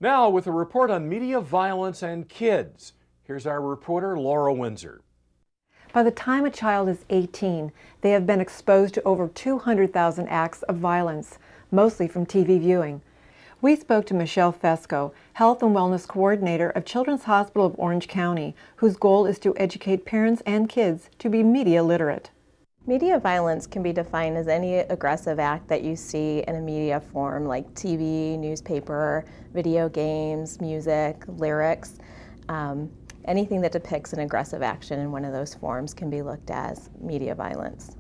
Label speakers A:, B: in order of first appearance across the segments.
A: Now with a report on media violence and kids. Here's our reporter, Laura Windsor.
B: By the time a child is 18, they have been exposed to over 200,000 acts of violence, mostly from TV viewing. We spoke to Michelle Feczko, Health and Wellness Coordinator of Children's Hospital of Orange County, whose goal is to educate parents and kids to be media literate.
C: Media violence can be defined as any aggressive act that you see in a media form like TV, newspaper, video games, music, lyrics. Anything that depicts an aggressive action in one of those forms can be looked at as media violence.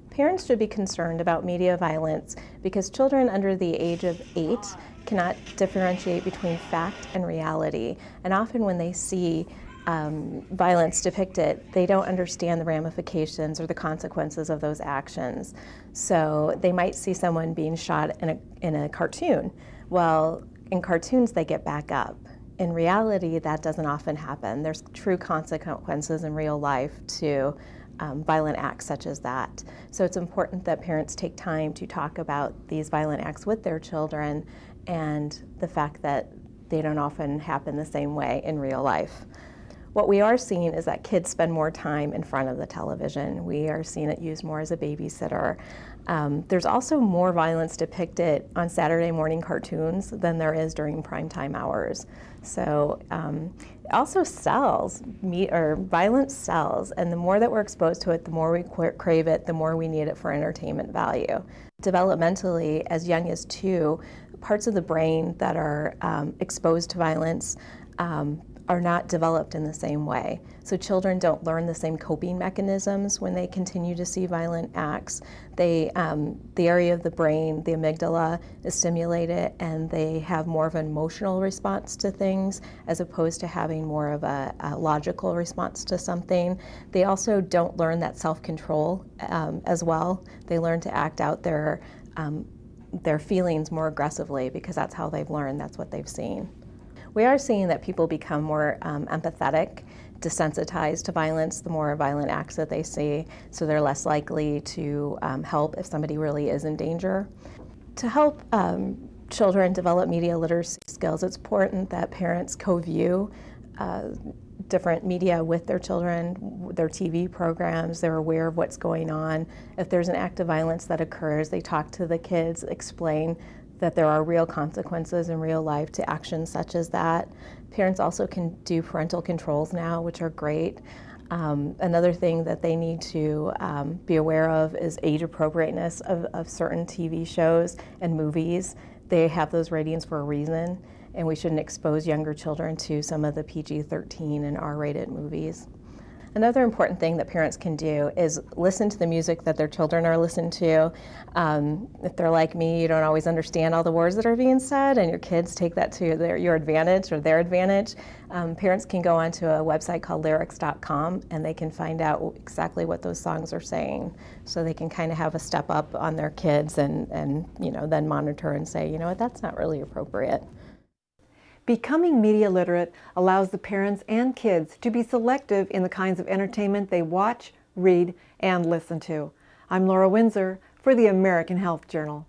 C: Parents should be concerned about media violence because children under the age of 8 cannot differentiate between fact and reality. And often when they see violence depicted, they don't understand the ramifications or the consequences of those actions. So they might see someone being shot in a cartoon. Well, in cartoons they get back up. In reality, that doesn't often happen. There's true consequences in real life to violent acts such as that. So it's important that parents take time to talk about these violent acts with their children and the fact that they don't often happen the same way in real life. What we are seeing is that kids spend more time in front of the television. We are seeing it used more as a babysitter. There's also more violence depicted on Saturday morning cartoons than there is during primetime hours. So it also sells, violence sells, and the more that we're exposed to it, the more we crave it, the more we need it for entertainment value. Developmentally, as young as 2, parts of the brain that are exposed to violence are not developed in the same way. So children don't learn the same coping mechanisms when they continue to see violent acts. The area of the brain, the amygdala, is stimulated and they have more of an emotional response to things as opposed to having more of a logical response to something. They also don't learn that self-control as well. They learn to act out their feelings more aggressively because that's how they've learned, that's what they've seen. We are seeing that people become more empathetic, desensitized to violence, the more violent acts that they see, so they're less likely to help if somebody really is in danger. To help children develop media literacy skills, it's important that parents co-view different media with their children, their TV programs, they're aware of what's going on. If there's an act of violence that occurs, they talk to the kids, explain that there are real consequences in real life to actions such as that. Parents also can do parental controls now, which are great. Another thing that they need to be aware of is age appropriateness of certain TV shows and movies. They have those ratings for a reason, and we shouldn't expose younger children to some of the PG-13 and R-rated movies. Another important thing that parents can do is listen to the music that their children are listening to. If they're like me, you don't always understand all the words that are being said, and your kids take that to your advantage or their advantage. Parents can go onto a website called lyrics.com and they can find out exactly what those songs are saying. So they can kind of have a step up on their kids and then monitor and say, you know what, that's not really appropriate.
B: Becoming media literate allows the parents and kids to be selective in the kinds of entertainment they watch, read, and listen to. I'm Laura Windsor for the American Health Journal.